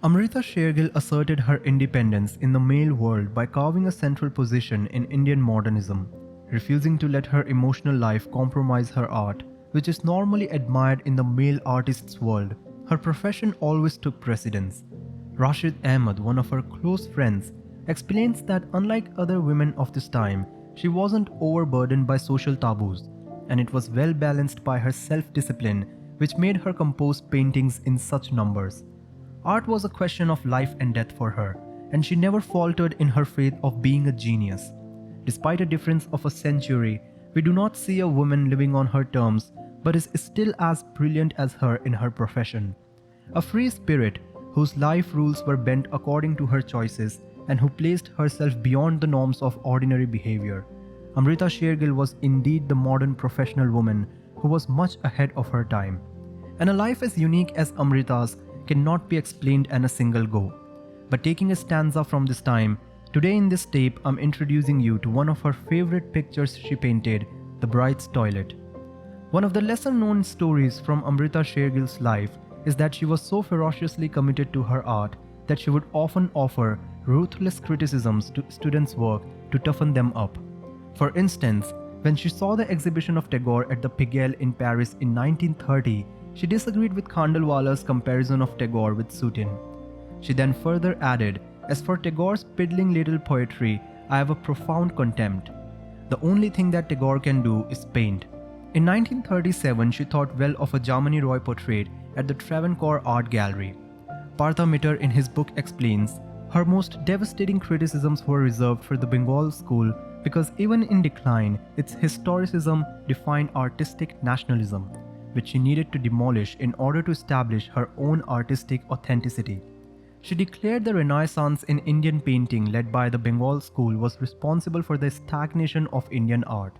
Amrita Sher-Gil asserted her independence in the male world by carving a central position in Indian modernism, refusing to let her emotional life compromise her art, which is normally admired in the male artist's world. Her profession always took precedence. Rashid Ahmed, one of her close friends, explains that unlike other women of this time, she wasn't overburdened by social taboos, and it was well balanced by her self-discipline, which made her compose paintings in such numbers. Art was a question of life and death for her, and she never faltered in her faith of being a genius. Despite a difference of a century, we do not see a woman living on her terms but is still as brilliant as her in her profession. A free spirit whose life rules were bent according to her choices and who placed herself beyond the norms of ordinary behavior. Amrita Sher-Gil was indeed the modern professional woman who was much ahead of her time. And a life as unique as Amrita's cannot be explained in a single go. But taking a stanza from this time, today in this tape I'm introducing you to one of her favorite pictures she painted, the bride's toilet. One of the lesser known stories from Amrita Sher-Gil's life is that she was so ferociously committed to her art that she would often offer ruthless criticisms to students' work to toughen them up. For instance, when she saw the exhibition of Tagore at the Pigalle in Paris in 1930, she disagreed with Khandelwala's comparison of Tagore with Sutin. She then further added, "As for Tagore's piddling little poetry, I have a profound contempt. The only thing that Tagore can do is paint." In 1937, she thought well of a Jamini Roy portrait at the Travancore Art Gallery. Partha Mitter in his book explains, her most devastating criticisms were reserved for the Bengal school because even in decline, its historicism defined artistic nationalism, which she needed to demolish in order to establish her own artistic authenticity. She declared the Renaissance in Indian painting led by the Bengal school was responsible for the stagnation of Indian art.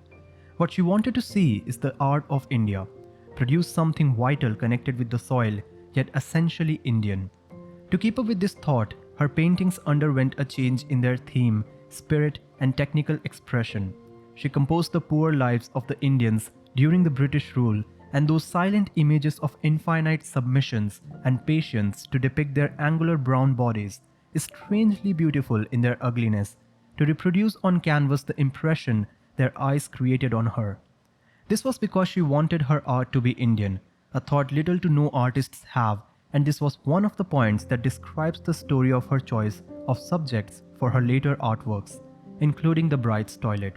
What she wanted to see is the art of India, produce something vital connected with the soil, yet essentially Indian. To keep up with this thought, her paintings underwent a change in their theme, spirit, and technical expression. She composed the poor lives of the Indians during the British rule and those silent images of infinite submissions and patience to depict their angular brown bodies is strangely beautiful in their ugliness, to reproduce on canvas the impression their eyes created on her. This was because she wanted her art to be Indian, a thought little to no artists have, and this was one of the points that describes the story of her choice of subjects for her later artworks, including the bride's toilet.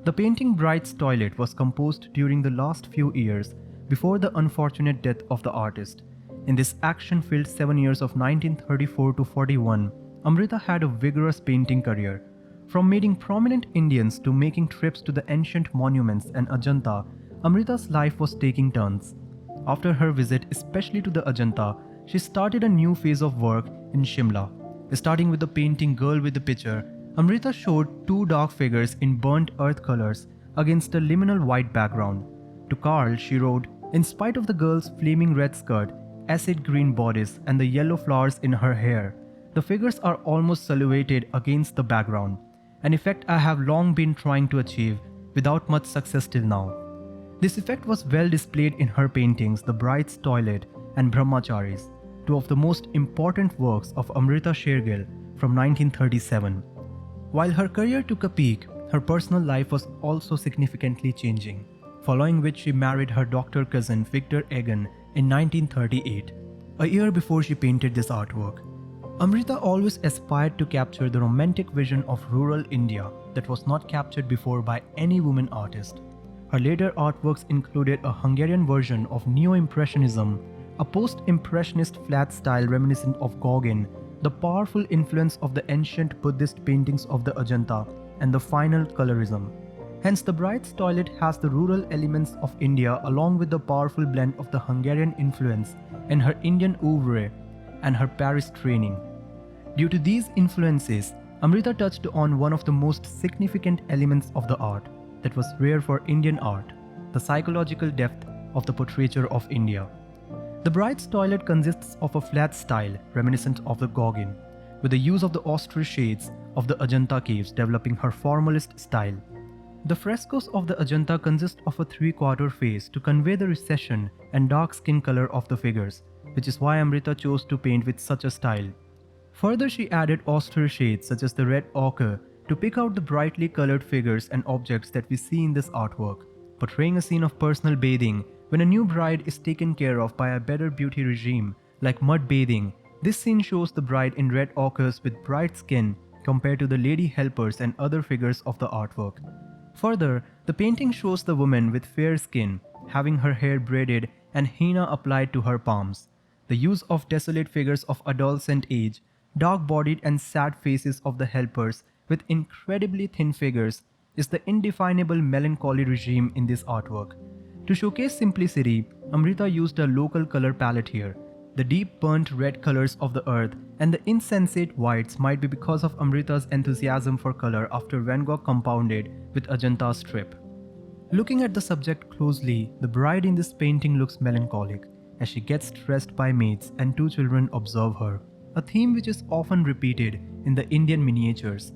The painting Bride's Toilet was composed during the last few years before the unfortunate death of the artist. In this action-filled 7 years of 1934 to 41, Amrita had a vigorous painting career. From meeting prominent Indians to making trips to the ancient monuments and Ajanta, Amrita's life was taking turns. After her visit, especially to the Ajanta, she started a new phase of work in Shimla. Starting with the painting Girl with the Pitcher, Amrita showed two dark figures in burnt earth colors against a liminal white background. To Carl, she wrote, "In spite of the girl's flaming red skirt, acid green bodice, and the yellow flowers in her hair, the figures are almost silhouetted against the background, an effect I have long been trying to achieve without much success till now." This effect was well displayed in her paintings The Bride's Toilet and Brahmacharis, two of the most important works of Amrita Sher-Gil from 1937. While her career took a peak, her personal life was also significantly changing, following which she married her doctor cousin Victor Egan in 1938, a year before she painted this artwork. Amrita always aspired to capture the romantic vision of rural India that was not captured before by any woman artist. Her later artworks included a Hungarian version of Neo-Impressionism, a post-impressionist flat style reminiscent of Gauguin, the powerful influence of the ancient Buddhist paintings of the Ajanta, and the final colorism. Hence, The Bride's Toilet has the rural elements of India along with the powerful blend of the Hungarian influence in her Indian oeuvre and her Paris training. Due to these influences, Amrita touched on one of the most significant elements of the art that was rare for Indian art, the psychological depth of the portraiture of India. The Bride's Toilet consists of a flat style reminiscent of the Gauguin, with the use of the austere shades of the Ajanta caves developing her formalist style. The frescoes of the Ajanta consist of a three-quarter face to convey the recession and dark skin color of the figures, which is why Amrita chose to paint with such a style. Further, she added austere shades such as the red ochre to pick out the brightly colored figures and objects that we see in this artwork, portraying a scene of personal bathing when a new bride is taken care of by a better beauty regime like mud bathing. This scene shows the bride in red ochres with bright skin compared to the lady helpers and other figures of the artwork. Further, the painting shows the woman with fair skin, having her hair braided and henna applied to her palms. The use of desolate figures of adolescent age, dark-bodied and sad faces of the helpers with incredibly thin figures is the indefinable melancholy regime in this artwork. To showcase simplicity, Amrita used a local color palette here. The deep burnt red colors of the earth and the insensate whites might be because of Amrita's enthusiasm for color after Van Gogh compounded with Ajanta strip. Looking at the subject closely, the bride in this painting looks melancholic as she gets stressed by maids and two children observe her, a theme which is often repeated in the Indian miniatures.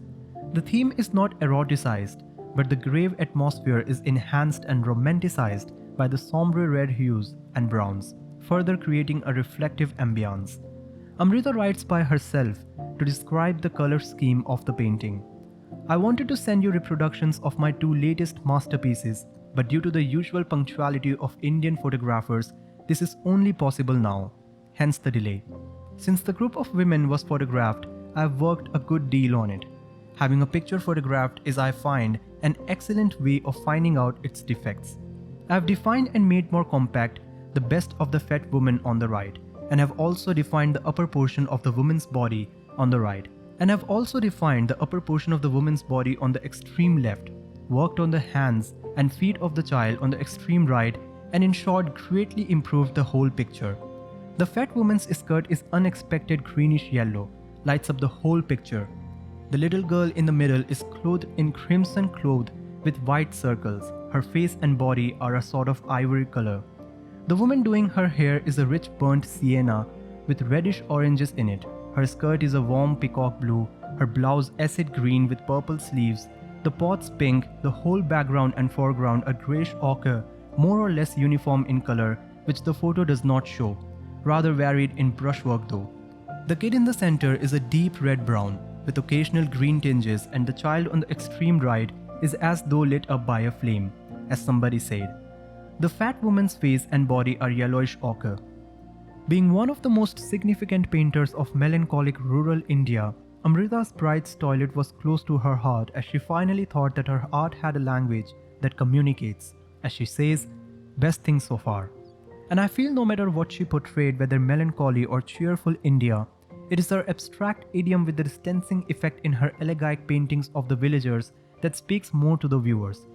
The theme is not eroticized, but the grave atmosphere is enhanced and romanticized by the sombre red hues and browns, further creating a reflective ambience. Amrita writes by herself to describe the color scheme of the painting. I wanted to send you reproductions of my two latest masterpieces, but due to the usual punctuality of Indian photographers, this is only possible now, hence the delay. Since the group of women was photographed, I have worked a good deal on it. Having a picture photographed is, I find, an excellent way of finding out its defects. I have defined and made more compact the best of the fat woman on the right, and have also defined the upper portion of the woman's body on the right, and have also defined the upper portion of the woman's body on the extreme left, worked on the hands and feet of the child on the extreme right, and in short greatly improved the whole picture. The fat woman's skirt is unexpected greenish yellow, lights up the whole picture. The little girl in the middle is clothed in crimson cloth with white circles. Her face and body are a sort of ivory color. The woman doing her hair is a rich burnt sienna with reddish oranges in it. Her skirt is a warm peacock blue, her blouse acid green with purple sleeves, the pots pink, the whole background and foreground a greyish ochre, more or less uniform in color, which the photo does not show, rather varied in brushwork though. The kid in the center is a deep red-brown, with occasional green tinges, and the child on the extreme right is as though lit up by a flame, as somebody said. The fat woman's face and body are yellowish ochre. Being one of the most significant painters of melancholic rural India, Amrita's bride's toilet was close to her heart as she finally thought that her art had a language that communicates, as she says, best thing so far. And I feel no matter what she portrayed, whether melancholy or cheerful India, it is her abstract idiom with the distancing effect in her elegiac paintings of the villagers that speaks more to the viewers.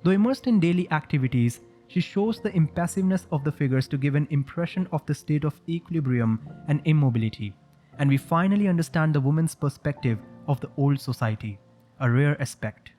Though immersed in daily activities, she shows the impassiveness of the figures to give an impression of the state of equilibrium and immobility. And we finally understand the woman's perspective of the old society, a rare aspect.